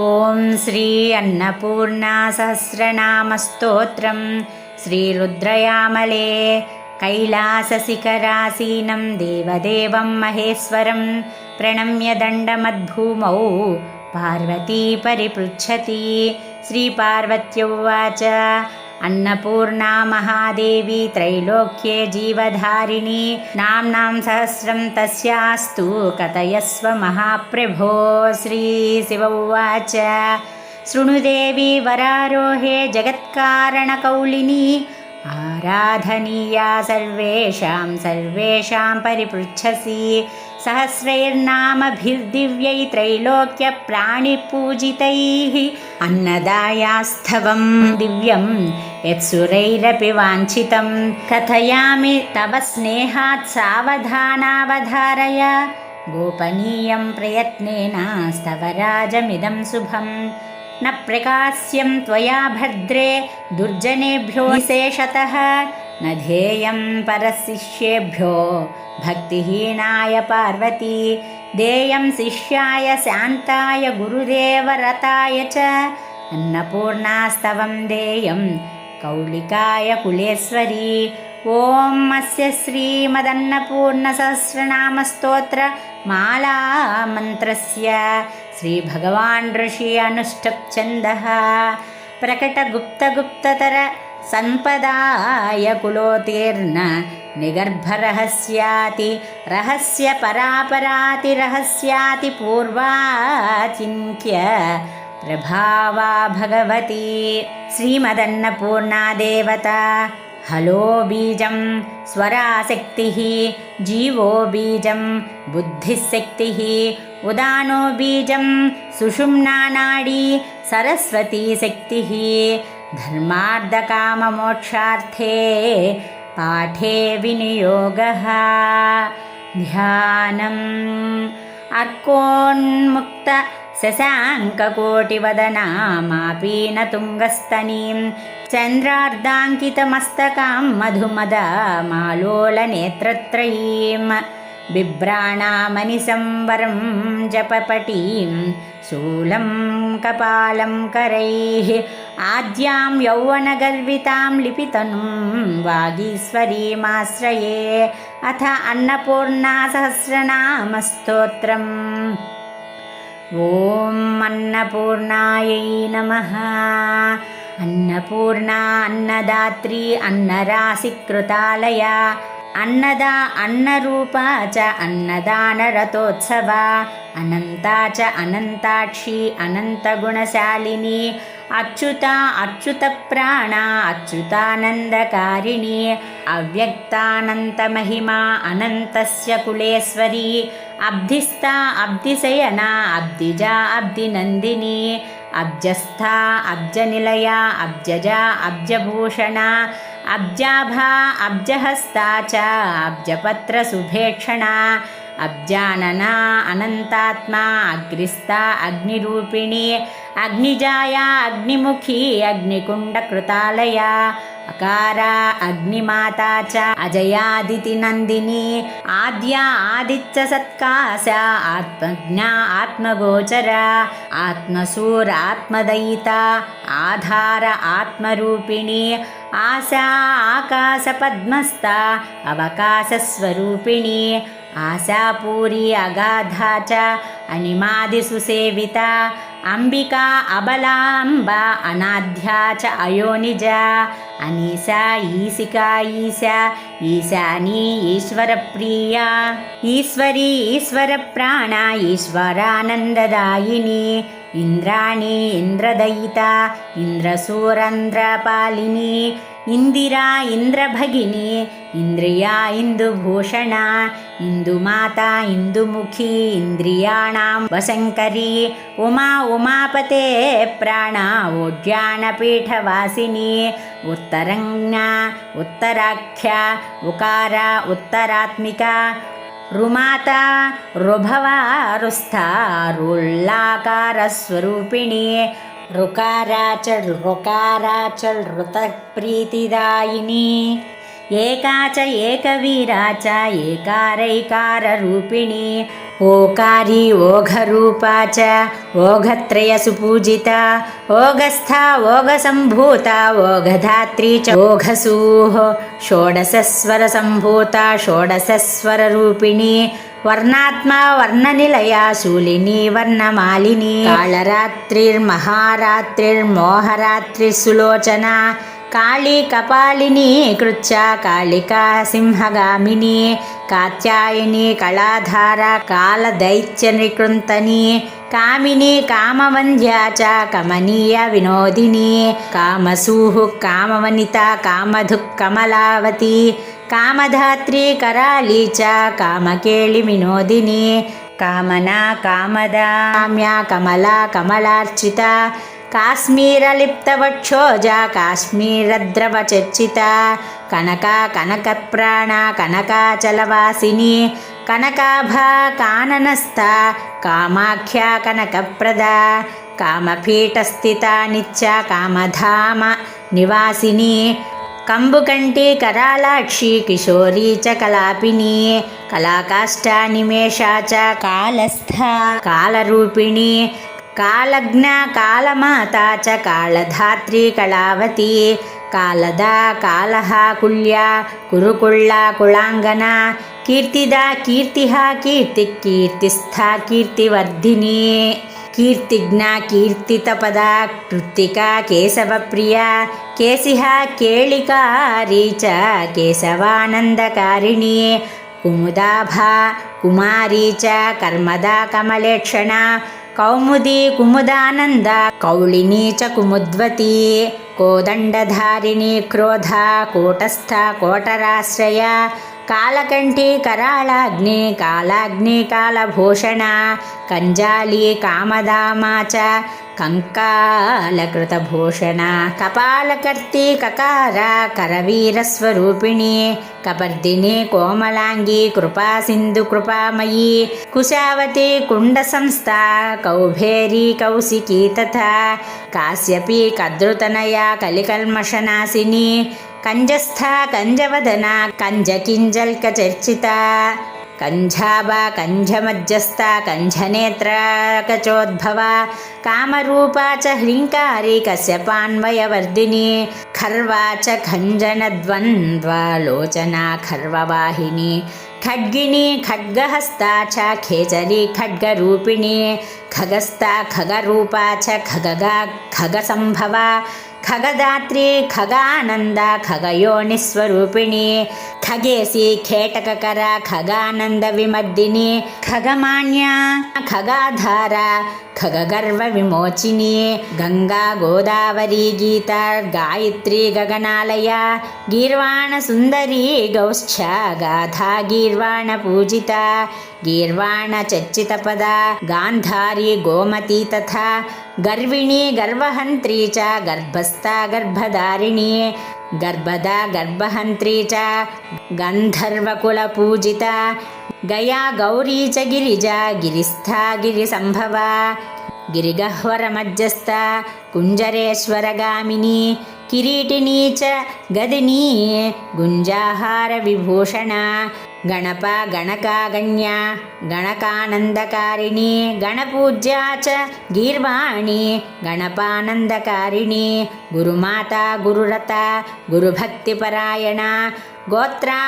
ಓಂ ಶ್ರೀ ಅನ್ನಪೂರ್ಣಾ ಸಹಸ್ರನಾಮಸ್ತೋತ್ರಂ ಶ್ರೀರುದ್ರಯಾಮಲೆ ಕೈಲಾಸಶಿಖರಾಸೀನಂ ದೇವದೇವಂ ಮಹೇಶ್ವರಂ ಪ್ರಣಮ್ಯ ದಂಡಮದ್ಭೂಮೌ ಪಾರ್ವತೀ ಪರಿಪೃಚ್ಛತಿ ಶ್ರೀಪಾರ್ವತ್ಯುವಾಚ अन्नपूर्णा महादेवी त्रैलोक्ये जीवधारिणी नाम्नां सहस्रं तस्यास्तु कथयस्व महाप्रभो। श्रीशिव उवाच शृणुदेवी वरारोहे जगत्कारणकौलिनी आराधनीया सर्वेषां परिपृच्छसि सहस्रैर्नामभिर्दिव्यै त्रैलोक्यप्राणिपूजितैः अन्नदायास्तवं दिव्यं यत्सुरैरपि वाञ्छितं कथयामि तव स्नेहात् सावधानावधारय गोपनीयं प्रयत्नेन स्तवराजमिदं शुभं न प्रकाश्यं त्वया भद्रे दुर्जनेभ्यो विशेषतः न ध्येयं परशिष्येभ्यो भक्तिहीनाय पार्वती देयं शिष्याय शान्ताय गुरुदेवरताय च अन्नपूर्णास्तवं देयं कौलिकाय कुलेश्वरी। ॐ अस्य श्रीमदन्नपूर्णसहस्रनामस्तोत्र माला मन्त्रस्य श्रीभगवान् ऋषि अनुष्टुप् छन्दः प्रकटगुप्तगुप्ततर सम्पदाय कुलोतीर्ण निगर्भरहस्याति रहस्य परापराति रहस्याति पूर्वाचिन्त्य प्रभावा भगवती श्रीमदन्नपूर्णा देवता हलो बीजं स्वराशक्तिः जीवो बीजं बुद्धिशक्तिः उदानो बीजं सुषुम्ना नाडी सरस्वती शक्तिः धर्मार्थकाममोक्षार्थे पाठे विनियोगः ध्यानम् अर्कोन्मुक्त शशाङ्ककोटिवदना मापीनतुङ्गस्तनीं चन्द्रार्धाङ्कितमस्तकां मधुमदा मालोलनेत्रत्रयीं बिभ्राणामनिसंवरं जपपटीं शूलं कपालं करैः आद्यां यौवनगर्वितां लिपितनुं वागीश्वरीमाश्रये अथ अन्नपूर्णा सहस्रनामस्तोत्रम्। ॐ अन्नपूर्णायै नमः। अन्नपूर्णा अन्नदात्री अन्नराशिकृतालया अन्नदा अन्नरूपा च अन्नदानरथोत्सवा अनन्ता च अनन्ताक्षी अनन्तगुणशालिनी अच्युता अच्युतप्राणा अच्युतानन्दकारिणी अव्यक्तानन्तमहिमा अनन्तस्य कुलेश्वरी अब्धिस्था अब्धिशयना अब्धिजा अब्धिनन्दिनी अब्जस्था अब्जनिलया अब्जजा अब्जभूषणा अब्जाभा अब्जहस्ता च अब्जपत्रशुभेक्षणा अब्जानना अनन्तात्मा अग्रिस्ता अग्निरूपिणी अग्निजाया अग्निमुखी अग्निकुण्डकृतालया अकारा अग्निमाता च अजयादितिनन्दिनी आद्या आदित्यसत्काशा आत्मज्ञा आत्मगोचरा आत्मसूरात्मदयिता आधार आत्मरूपिणी आशा आकाशपद्मस्था अवकाशस्वरूपिणी आशापूरी अगाधा च अनिमादिसुसेविता अंबिका अबलाम्बा अनाध्या च अयोनिजा अनीसा ईशिका ईशा ईशानी ईश्वरप्रिया ईश्वरी ईश्वरप्राणा ईश्वरानन्ददायिनी इंद्राणी इंद्रदयिता इंद्रसूरन्द्रपालिनी इंदिरा इंद्रभगिनी इंद्रिया इंदुभूषणा इंदुमाता इंदुमुखी इंद्रियाणां वशङ्करी उमा उमापते प्राणा ओड्यानपीठवासिनी उत्तरज्ञा उत्तराख्या उकारा उत्तरात्मिका रुमाता रुभवारुस्था रुल्लाकारस्वरूपिणी ऋकाराचल ऋतप्रीतिदायिनी एका च एकवीरा च एकारैकाररूपिणी ओकारी ओघरूपा च ओघत्रयसुपूजिता ओघस्था ओघसम्भूता ओघधात्री च ओघसूः षोडशस्वरसम्भूता षोडशस्वररूपिणी वर्णात्मा वर्णनिलया शूलिनी वर्णमालिनी कालरात्रिर्महारात्रिर्मोहरात्रिर्सुलोचना काली कपालिनी कृत्या कालिका सिंहगामिनी कात्यायनी कलाधारा कालदैत्यनिकृन्तनी कामिनी कामवन्द्या च कमनीय विनोदिनी कामसूः कामवनिता कामधुक् कमलावती कामधात्री कराली च कामकेळि विनोदिनी कामना कामदा काम्या कमला कमलार्चिता काश्मीरलिप्तवक्षोजा काश्मीरद्रवचर्चिता कनका कनकप्राणा कनकाचलवासिनी कनकाभा काननस्था कामाख्या कनकप्रदा कामपीठस्थिता नित्या कामधाम निवासिनी कंबुकंटी करालाक्षी किशोरी च कलापिनी कलाकाष्ठा निमेषा च कालस्था कालरूपिणी कालग्ना कालमाता च कालधात्री कलावती कालदा कालहा कुल्या कुरुकुळ्ळा कुळांगना कीर्तिदा कीर्तिहा कीर्तिस्था कीर्तिवर्धिनी कीर्तिज्ञा कीर्तितपदा कृत्तिका केशवप्रिया केशिहा केळिकारी च केशवानन्दकारिणी कुमुदाभा कुमारी च कर्मदा कमलेक्षणा कौमुदी कुमुदानन्दा कौलिनी च कुमुद्वती कोदण्डधारिणी क्रोधा कूटस्था कोटराश्रया कालकंठी कराळाग्नि कालाग्नि कालभूषणा कंजाली कामदामा च कंकालकृतभूषणा कपालकर्ती ककारा करवीरस्वरूपिणी कपर्दिनी कोमलांगी कृपा सिंधु कृपामयी कुशावती कुंडसंस्था कौभेरी कौशिकी तथा काश्यपी कद्रुतनया कलिकल्मषनाशिनी कंजस्था कंजवदना कंजकिंजल्कचर्चिता कंझाबा कंझमध्यस्था कंझनेत्रकचोद्भवा कामरूपा च ह्रीङ्कारी कश्यपान्वयवर्धिनी खर्वा च खञ्जनद्वन्द्वलोचना खर्ववाहिनी खड्गिनी खड्गहस्ता च खेचरी खड्गरूपिणी खगस्था खगरूपा च खगगा खगसंभवा खगदात्री खगानंदा खगयोनिस्वरूपिणी खगेशी खेटककरा खगानंद विमर्दिनी खगमान्या खगाधारा खगगर्व विमोचिनी गंगा गोदावरी गीता गायत्री गगनालया गीर्वाण सुंदरी गौश्च गाधा गीर्वाण पूजिता गीर्वाण चर्चितपदा गांधारी गोमती तथा गर्विणी गर्भहंत्री च गर्भस्था गर्भधारिणी गर्भदा गर्भहंत्री च गंधर्वकुलपूजिता गया गौरी च गिरिजा गिरिस्था गिरिसंभवा गिरिगह्वरमध्यस्था कुञ्जरेश्वरगामिनी किरीटिनी च गदिनी गुञ्जाहारविभूषणा गणपा गणकागण्या गणकानन्दकारिणी गणपूज्या च गीर्वाणी गणपानन्दकारिणी गुरुमाता गुरुरता गुरुभक्तिपरायणा गोत्रा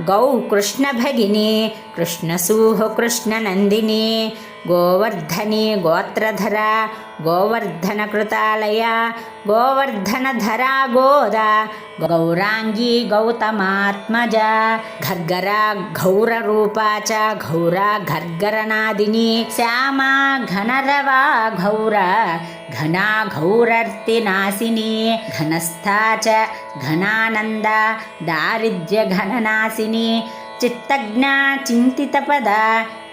गौ कृष्णभगिनी कृष्णसूः कृष्णनन्दिनी गोवर्धनी गोत्रधरा गोवर्धनकृतालया गोवर्धनधरा गोदा गौरांगी गौतमात्मजा घर्गरा घौररूपा च घौरा घर्गरनादिनी श्यामा घनरवा घौरा घना घौरर्तिनाशिनी घनस्था च घनानंदा दारिद्र्य घननाशिनी चित्तज्ञा चिंतितपदा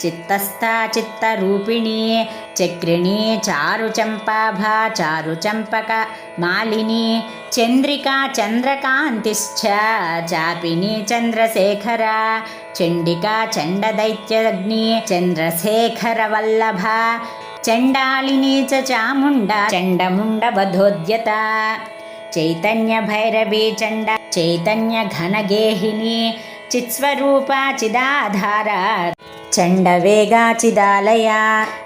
चित्तस्था चित्तरूपिणी चक्रिणी चारुचंपाभा चारुचंपक मालिनी चंद्रिका चंद्रकांतिश्च चापिनी चंद्रशेखरा चंडिका चंडदैत्यग्नि चंद्रशेखरवल्लभा चंडालिनी च चामुंडा चंडमुंडवधोद्यता चैतन्य भैरवी चंडा चैतन्य घनगेहिनी चित्स्वरूपा चिदाधारा चण्डवेगाचिदालया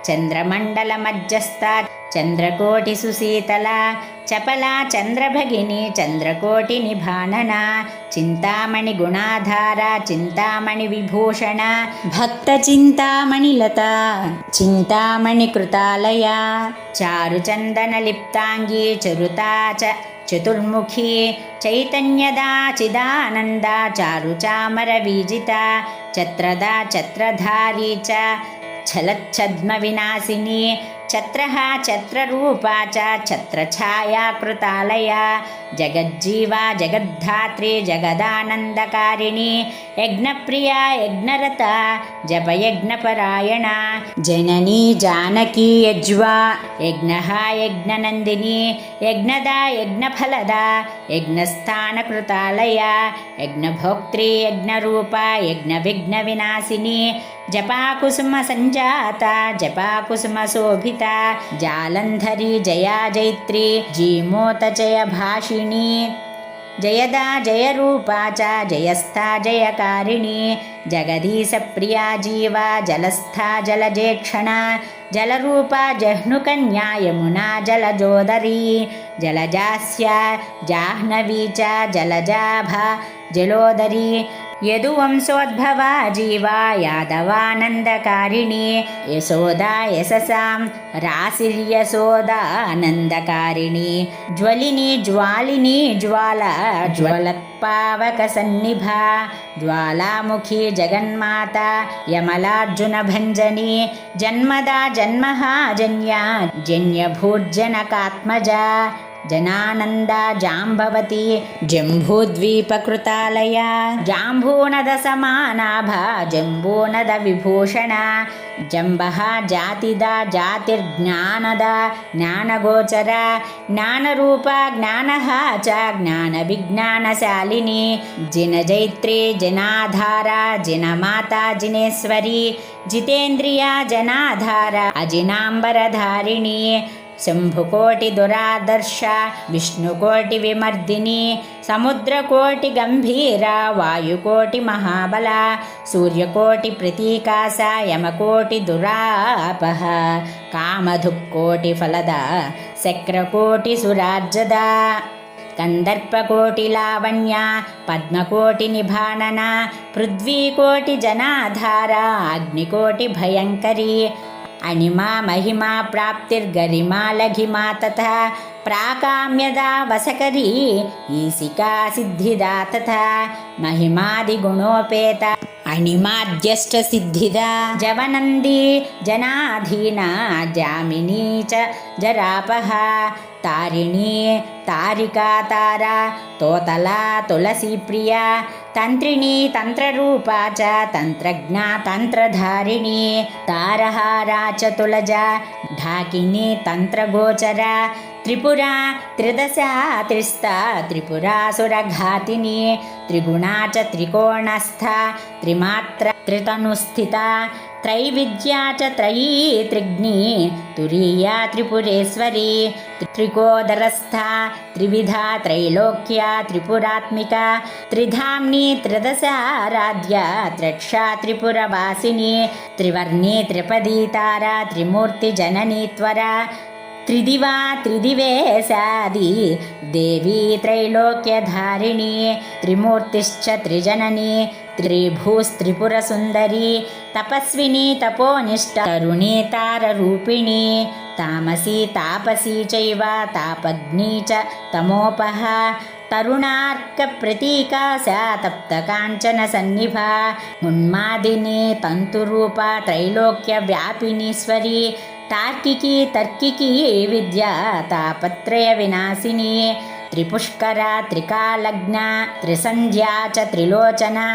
चन्द्रमण्डलमध्यस्था चन्द्रकोटिसुशीतला चपला चन्द्रभगिनी चन्द्रकोटिनिभानना चिन्तामणिगुणाधारा चिन्तामणिविभूषणा भक्तचिन्तामणिलता चिन्तामणिकृतालया चारुचन्दनलिप्ताङ्गी चरुता च चतुर्मुखी चैतन्यदा चिदानन्दा चारुचामरवीजिता छत्रदा छत्रधारी च छलच्छद्मविनाशिनी छत्रः छत्ररूपा च छत्रछायाकृतालया जगज्जीवा जगद्धात्री जगदानन्दकारिणी यज्ञप्रिया यज्ञरता जपयज्ञपरायणा जननी जानकी यज्वा यज्ञः यज्ञनन्दिनी यज्ञदा यज्ञफलदा यज्ञस्थानकृतालया यज्ञभोक्त्री यज्ञरूपा यज्ञविघ्नविनाशिनी जपाकुसुमसञ्जाता जपाकुसुमशोभिता जालन्धरी जया जैत्री जीमोतजयभाषिणी जयदा जयरूपा च जयस्था जयकारिणी जगदीशप्रिया जीवा जलस्था जलजेक्षणा जलरूपा जह्नुकन्या यमुना जलजोदरी जलजास्या जाह्नवी च जलजाभा जलोदरी यदुवंशोद्भवा जीवा यादवानन्दकारिणी यशोदा यशसां राशिर्यशोदानन्दकारिणी ज्वलिनी ज्वालिनी ज्वाला ज्वलत्पावकसन्निभा ज्वालामुखी जगन्माता यमलार्जुनभञ्जनी जन्मदा जन्महाजन्या जन्यभूर्जनकात्मजा जनानन्दा जाम्बवती जम्बूद्वीपकृतालया जाम्बूनदसमानाभा जम्बूनदविभूषणा जम्बः जातिदा जातिर्ज्ञानदा ज्ञानगोचरा ज्ञानरूपा ज्ञानः च ज्ञानविज्ञानशालिनी जिनजैत्री जिनाधारा जिनमाता जिनेश्वरी जितेन्द्रिया जनाधारा अजिनाम्बरधारिणी शम्भुकोटिदुरादर्शा विष्णुकोटिविमर्दिनी समुद्रकोटिगम्भीरा वायुकोटिमहाबला सूर्यकोटिप्रतीकासा यमकोटिदुरापः कामधुक्कोटिफलदा शक्रकोटिसुरार्जदा कन्दर्पकोटिलावण्या पद्मकोटिनिभानना पृथ्वीकोटिजनाधारा अग्निकोटिभयङ्करी अणिमा महिमा प्राप्तिर्गरिमा लघिमा तथा प्राकाम्यदा वसकरी ईशिका सिद्धिदा तथा महिमादिगुणोपेता अणिमाद्यष्टसिद्धिदा जवनन्दी जनाधीना जामिनी च जरापहा तारिणी तारिका तारा तोतला तुलसीप्रिया तन्त्रिणी तन्त्ररूपा च तन्त्रज्ञा तन्त्रधारिणी तारहारा च तुलजा ढाकिनी तन्त्रगोचरा त्रिपुरा त्रिदशा त्रिस्ता त्रिपुरासुरघातिनी त्रिगुणा च त्रिकोणस्था त्रिमात्रा त्रितनुस्थिता त्रैविद्या च त्रयी त्रिग्नी तुरीया त्रिपुरेश्वरी त्रिकोदरस्था त्रिविधा त्रैलोक्या त्रिपुरात्मिका त्रिधाम्नी त्रिदशाराध्या त्र्यक्षा त्रिपुरवासिनी त्रिवर्णी त्रिपदी तारा त्रिमूर्तिजननी त्वरा त्रिदिवा त्रिदिवेशादि देवी त्रैलोक्यधारिणी त्रिमूर्तिश्च त्रिजननी त्रिभूस्त्रिपुरसुन्दरी तपस्विनी तपोनिष्ठा तरुणी ताररूपिणी तामसी तापसी चैव तापग्नी च तमोपहा तरुणार्कप्रतीका सा तप्तकाञ्चनसन्निभा उन्मादिनी तन्तुरूपा त्रैलोक्यव्यापिनीश्वरी तार्किकी तर्किकी विद्या तापत्रयविनाशिनी त्रिपुष्करा त्रिकालग्ना त्रिसन्ध्या च त्रिलोचना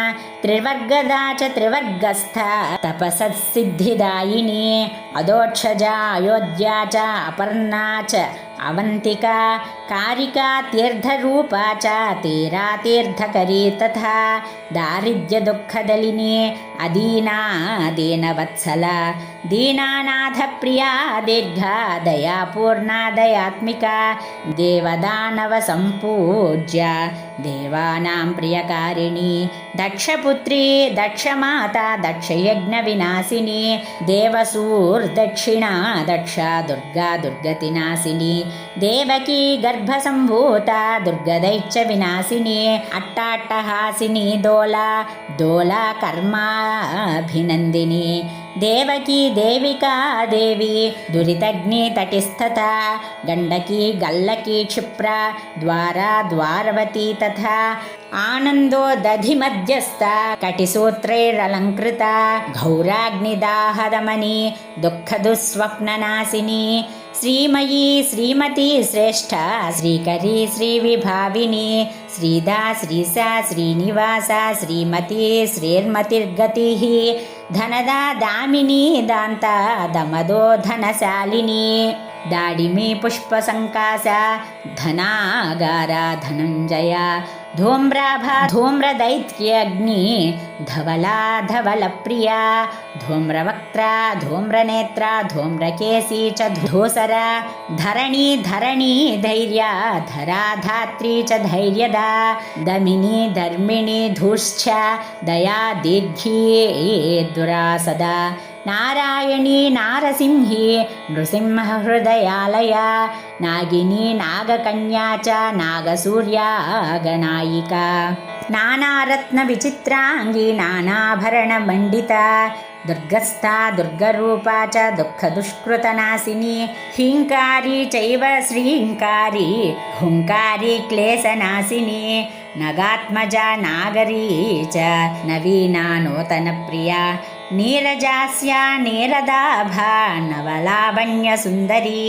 त्रिवर्गदा च त्रिवर्गस्था तपससिद्धिदायिनी अदोक्षजा अयोध्या च अपर्णा च अवन्तिका कारिका तीर्थरूपा च तीरा तीर्थकरी तथा दारिद्र्यदुःखदलिनी अदीना दीनवत्सला दीनानाथप्रिया दीर्घा दयापूर्णा दयात्मिका देवदानवसम्पूज्या देवानां प्रियकारिणी दक्षपुत्री दक्षमाता दक्षयज्ञविनाशिनी देवसूर्दक्षिणा दक्षा दुर्गा दुर्गतिनाशिनी देवकी गर्भसम्भूता दुर्गदैत्यविनाशिनी अट्टाट्टहासिनी दोला दोला कर्माभिनन्दिनी देवकी देविका देवी दुरितग्नि तटिस्थता गण्डकी गल्लकी क्षिप्रा द्वारा द्वारवती तथा आनन्दो दधिमध्यस्था कटिसूत्रैरलङ्कृता घौराग्निदाहदमनी दुःखदुःस्वप्ननाशिनी श्रीमयी श्रीमती श्रेष्ठा श्रीकरी श्रीविभाविनी श्रीदा श्रीसा श्रीनिवासा श्रीमती श्रीर्मतिर्गतिः धनदा दामिनी दान्ता दमदो धनशालिनी दाडिमी पुष्पसङ्कासा धनागारा धनञ्जया धूम्राभा धूम्रदैत्यग्नि धवला धवलप्रिया धूम्रवक्त्रा धूम्रनेत्रा धूम्रकेशी च धूसरा धरणी धरणी धैर्या धरा धात्री च धैर्यदा दमिनी धर्मिणी धूश्चा दया दीर्घी दुरासदा नारायणी नारसिंही नृसिंहहृदयालया नागिनी नागकन्या च नागसूर्यागनायिका नानारत्नविचित्राङ्गी नानाभरणमण्डिता दुर्गस्था दुर्गरूपा च दुःखदुष्कृतनाशिनी हीङ्कारी चैव श्रीङ्कारी हुङ्कारी क्लेशनाशिनी नगात्मजा नागरी च नवीना नूतनप्रिया नीरजास्या नीरदाभा नवलावण्यसुन्दरी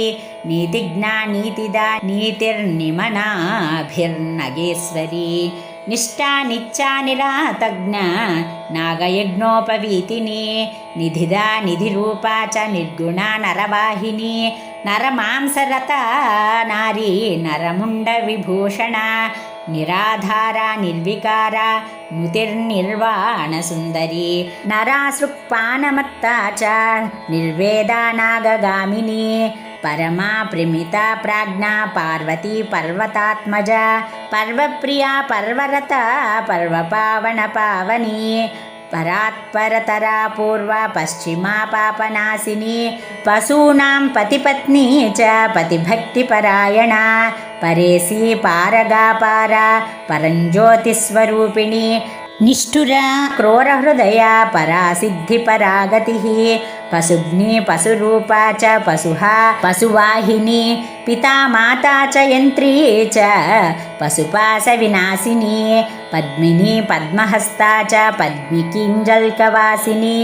नीतिज्ञा नीतिदा नीतिर्निमनाभिर्नगेश्वरी निष्ठा निच्चा निरातज्ञा नागयज्ञोपवीतिनी निधिदा निधिरूपा च निर्गुणा नरवाहिनी नरमांसरता नारी नरमुण्डविभूषणा निराधारा निर्विकारा नुतिर्निर्वाणसुन्दरी नरासृक्पानमत्ता च निर्वेदा नागगामिनी परमा प्रिमिता प्राज्ञा पार्वती पर्वतात्मजा पर्वप्रिया पर्वरता पर्वपावनपावनी परात्परतरा पूर्वा पश्चिमा पापनाशिनी पशूनां पतिपत्नी च पतिभक्तिपरायणा परेशी पारगापारा परञ्ज्योतिस्वरूपिणी निष्ठुरा क्रूरहृदया परासिद्धिपरागतिः पशुग्नि पशुरूपा च पशुहा पशुवाहिनी पिता माता च यन्त्री च पशुपाशविनाशिनी पद्मिनी पद्महस्ता च पद्मिकीञ्जल्कवासिनी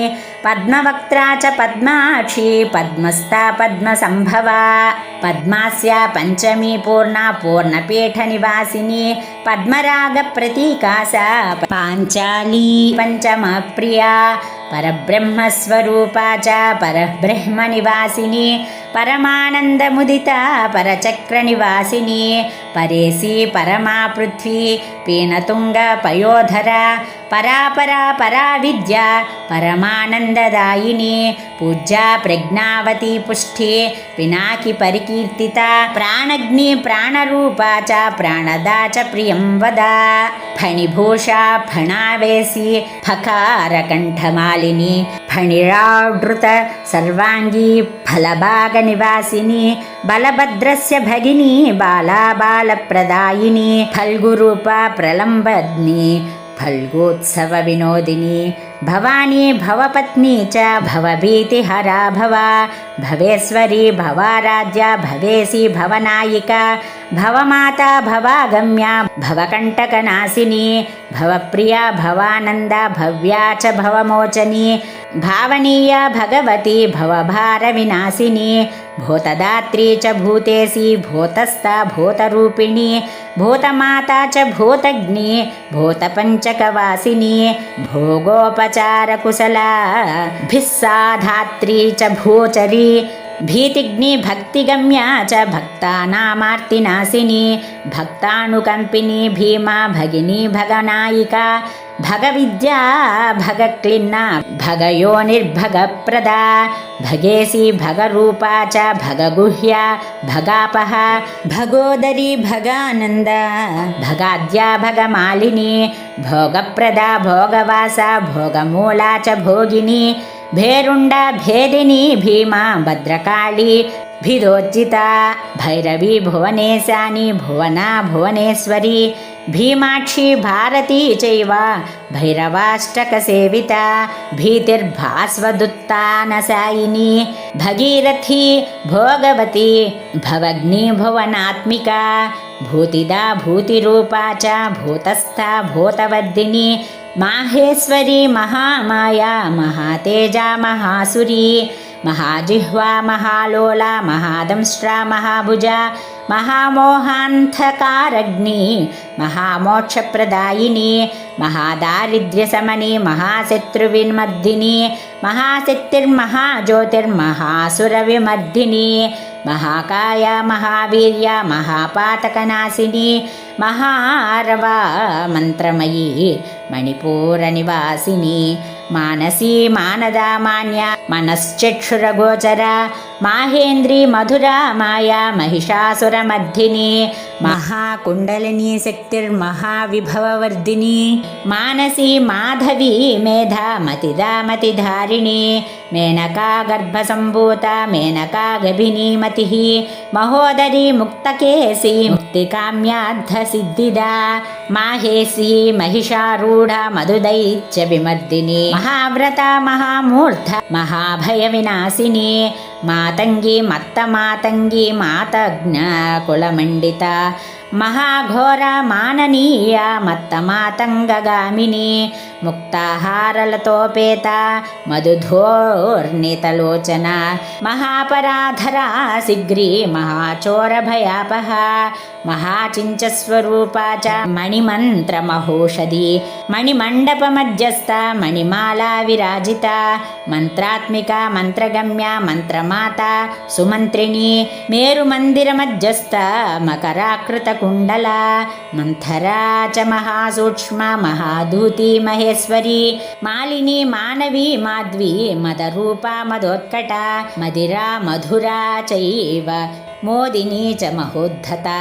पद्मवक्त्रा च पद्माक्षी पद्मस्था पद्मसम्भवा पद्मास्या पञ्चमी पूर्णा पूर्णपीठनिवासिनी पद्मरागप्रतीका सा पाञ्चाली पञ्चमप्रिया परब्रह्मस्वरूपा च परब्रह्मनिवासिनी परमानन्दमुदिता परचक्रनिवासिनी परेशी परमा पृथ्वी पीनतुङ्गपयोधरा परापरा पराविद्या परमानन्ददायिनी पूज्या प्रज्ञावती पुष्टि पिनाकी परिकीर्तिता प्राणग्नि प्राणरूपा च प्राणदा च प्रियं वदा फणिभूषा फणावेशी फकारकण्ठमालिनी फणिरावृत सर्वाङ्गी फलभागनिवासिनी बलभद्रस्य भगिनी बाला बालप्रदायिनी फल्गुरूपा प्रलम्बग्नि फल्गोत्सवविनोदिनी भवानी भवपत्नी च भवभीतिहरा भवा भवेश्वरी भवाराध्या भवेशी भवनायिका भवमाता भवागम्या भवकण्टकनाशिनी भवप्रिया भवानन्दा भव्या च भवमोचनी भावनीया भगवती भवभारविनाशिनी भूतदात्री च भूतेशी भूतस्था भूतरूपिणी भूतमाता च भूतग्नि भूतपञ्चकवासिनी भोगोपचारकुशला भिस्साधात्री च भूचरी भीतिग्नि भक्तिगम्या च भक्तानामार्तिनाशिनी भक्तानुकम्पिनी भीमा भगिनी भगनायिका भगविद्या भगक्लिन्ना भगयोनिर्भगप्रदा भगेसी भगरूपा च भगगुह्या भगापः भगोदरी भगानन्द भगाद्या भगमालिनी भोगप्रदा भोगवासा भोगमूला च भोगिनी भेरुण्डा भेदिनी भीमा भद्रकाली भिदोज्जिता भैरवी भुवनेशानी भुवना भुवनेश्वरी भीमाक्षी भारती चैव भैरवाष्टकसेविता भीतिर्भास्वदुत्तानसायिनी भगीरथी भोगवती भवग्नी भुवनात्मिका भूतिदा भूतिरूपा च भूतस्था भूतवर्धिनी माहेश्वरी महामाया महातेजा महासुरी महाजिह्वा महालोला महादंष्ट्रा महाभुजा महामोहान्धकारग्नि महामोक्षप्रदायिनी महादारिद्र्यशमनी महाशत्रुविमर्दिनी महाशक्तिर्महाज्योतिर्महासुरविमर्दिनी महाकाया महावीर्या महापातकनाशिनी महारवा मंत्रमयी मणिपूरनिवासिनी मानसी मानदा मान्या मनश्चक्षुरगोचरा माहेन्द्री मधुरा माया महिषासुरमर्दिनी महाकुण्डलिनी शक्तिर्महाविभववर्धिनी मानसी माधवी मेधा मतिदा मतिधारिणी मेनका गर्भसम्भूता मेनका गभिनी मतिः महोदरी मुक्तकेसी मुक्तिकाम्याद्धसिद्धिदा माहेशी महिषारूढा मधुदैत्य विमर्दिनी महाव्रता महामूर्धा महाभयविनाशिनी मातंगी मत्तमातंगी मातज्ञकुलमण्डिता महाघोरा माननीया मत्तमातंगगामिनी मुक्ताहारलतोपेता मधुधोर्नितलोचना महापराधरा शिग्री महाचोरभयापहा महाचिंचस्वरूपा च मणिमन्त्रमहोषधी मणिमण्डपमध्यस्था मणिमाला विराजिता मंत्रात्मिका मंत्रगम्या मंत्रमाता सुमंत्रिणी मेरुमन्दिरमध्यस्था मकराकृतकुण्डला मंथरा च महासूक्ष्म महाधूती महेश्वरी मालिनी मानवी माध्वी मदरूपा मदोत्कटा मदिरा मधुरा चैव मोदिनी च महोद्धता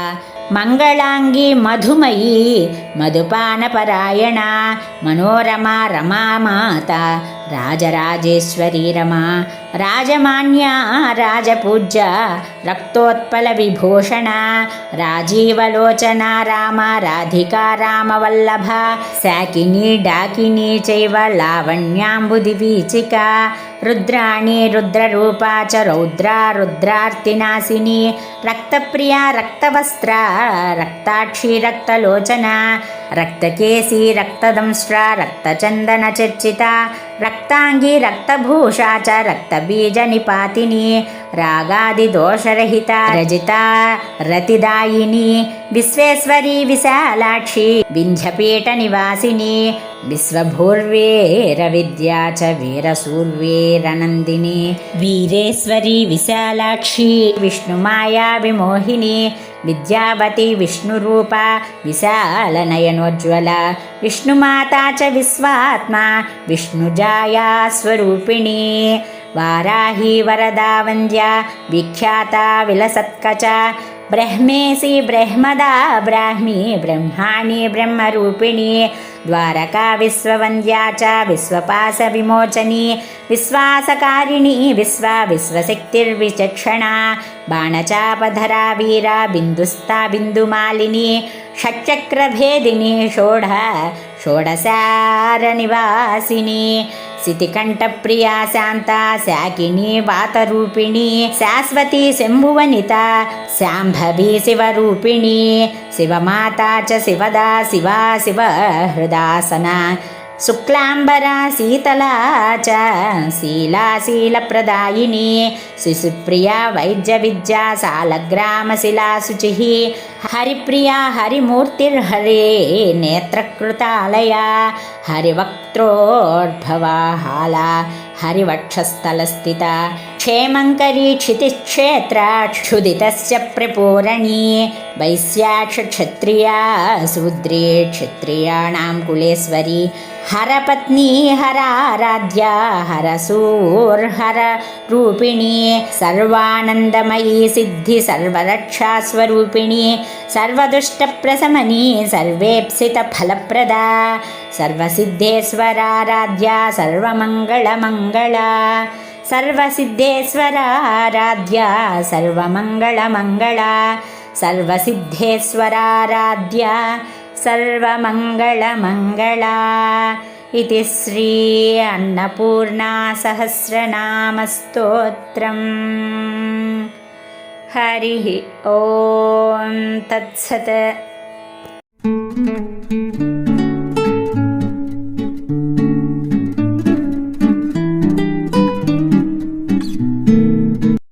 मंगलांगी मधुमयी मधुपानपरायणा मनोरमा रमा माता राजराजेश्वरी रमा राजमान्या राजपूज्या रक्तोत्पल विभूषणा राजीवलोचना रामा राधिका रामवल्लभा साकिनी डाकिनी चैव लावण्याम्बुदिवीचिका रुद्राणी रुद्ररूपा च रौद्रा रुद्रार्तिनाशिनी रक्तप्रिया रक्तवस्त्रा रक्ताक्षी रक्तलोचना रक्तकेसी रक्तदंष्ट्रा रक्तचन्दनचर्चिता रक्तांगी रक्तभूषा च रक्तबीजनिपातिनी रागादिदोषरहिता रजिता रतिदायिनी विश्वेश्वरी विशालाक्षी विंध्यपीठनिवासिनी विश्वभूर्वेरविद्या च वीरसूर्वेरनन्दिनी वीरेश्वरी विशालाक्षी विष्णुमाया विमोहिनी विद्यावती विष्णुरूपा विशालनयनोज्ज्वला विष्णुमाता च विश्वात्मा विष्णुजाया स्वरूपिणी वाराही वरदा वन्द्या विख्याता विलसत्कचा ब्रह्मेशी ब्रह्मदा ब्राह्मी ब्रह्माणी ब्रह्मरूपिणी द्वारका विश्ववन्द्या च विश्वपाशविमोचनी विश्वासकारिणी विश्वशक्तिर्विचक्षणा बाणचापधरा वीरा बिन्दुस्ता बिन्दुमालिनी षट्चक्रभेदिनी षोडशारनिवासिनी सितिकण्ठप्रिया शान्ता शाकिनी वातरूपिणी शाश्वती शम्भुवनिता शाम्भवी शिवरूपिणी शिवमाता च शिवदा शिवा शिवहृदासना शुक्लांबरा शीतला च शीलाशीलप्रदायिनी शिशुप्रिया वैद्यविद्या शालग्रामशिला शुचिः हरिप्रिया हरिमूर्तिर्हरे नेत्रकृतालया हरिवक्त्रोद्भवा हाला हरिवक्षस्थलस्थिता क्षेमङ्करी क्षितिक्षेत्रा क्षुदितस्य प्रपूरणी वैश्याक्षत्रिया शूद्रे क्षत्रियाणां कुलेश्वरी हरपत्नी हराराध्या हरसूर्हररूपिणी सर्वानन्दमयी सिद्धि सर्वरक्षास्वरूपिणी सर्वदुष्टप्रशमनी सर्वेप्सितफलप्रदा सर्वसिद्धेश्वराराध्या सर्वमङ्गलमङ्गला सर्वसिद्धेश्वराराध्या सर्वमङ्गलमङ्गला सर्वसिद्धेश्वराराध्या सर्वमङ्गलमङ्गला इति श्री अन्नपूर्णा सहस्रनामस्तोत्रम्। हरिः ॐ तत्सत्।